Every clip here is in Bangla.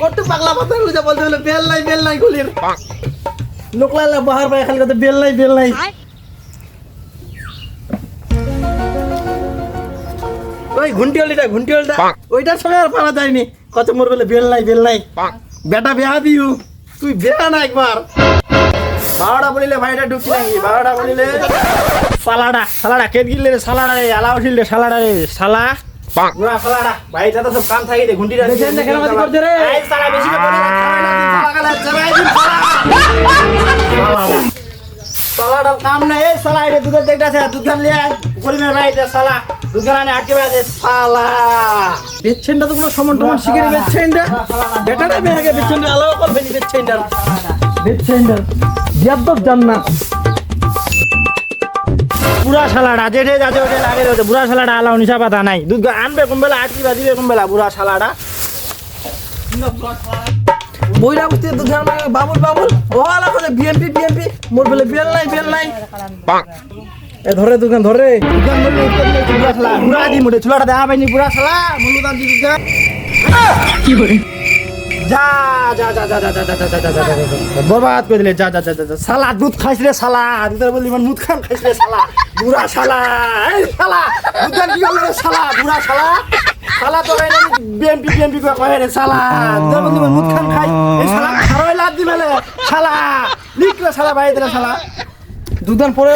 কত পাগলা কথা গুলো বলতে হলো বেল নাই গুলির লোকলা বাহার পায় খালি কথা বেল নাই ওই ঘুন্টি হলিটা ওইটার সঙ্গে আর পারা যায়নি কত মোর বলে বেল নাই বেটা বেহা দিউ তুই বেহা না একবার 12টা বলিলে ভাইটা ঢুকি নাকি 12টা বলিলে সালাডা কেট গিলে রে সালাডা রে আলা উঠিল রে সালাডা রে সালা পুরা সালাডা ভাইটা তো সব কাম থাকি দে ঘুন্টিটা দেখেন দেখেন মাটি করতে রে এই সালা বেশি করে সালা চড়াই দিন সালাডা কাম না এই সালা এটা দুধের দেখতাছে দুধ গান লিয়া করিমের ভাইটা সালা দুধ গানে আটকে আছে সালা বেচছেনটা তো কোনো সমান টমান শিখে রে বেচছেনটা বেটাটা বেহাগে বেচছেনটা আলাদা করবে নি বেচছেনটা ইয়াদব জান্নাত পুরা শালাডা যেটে যাতে ওটে লাগে রে পুরা শালাডা আলাও নিশা পাতা নাই দুধ আনবে কোনবেলা আটকি বাজিবে কোনবেলা পুরা শালাডা বইরা বুঝতে দুধ বাবুল ও আলা করে বিএমপি মোর বলে বেল নাই এ ধরে দোকান ধরে দোকান বলে পুরা শালা পুরা দি মোটে চুলাটা দেখা পাইনি পুরা শালা মুলুদান দি দোকান কি করে যা বরবাদ করে দিলে যা শালা দুধ খাইছিলে শালা দুধের বলি মানে মুদ খান খাইছিলে শালা বুড়া শালা এই শালা দুধের কি হলো শালা বুড়া শালা তো বিএমপি করে কয় রে শালা দুধের বলি মানে মুদ খান খাই এই শালা খারই লাদ দি মেলে শালা লিখলে শালা বাইরে দিলে শালা দুধের পরে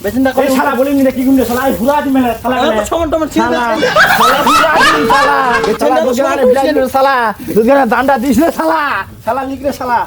বেচিন্দা করে শালা বলি নি কি গুমলে শালা এই বুড়া দি মেলে শালা সমান টমান শালা বুড়া দি শালা বেচিন্দা তো শালা শালা দুধের দান্ডা দিছিলে শালা লিখলে শালা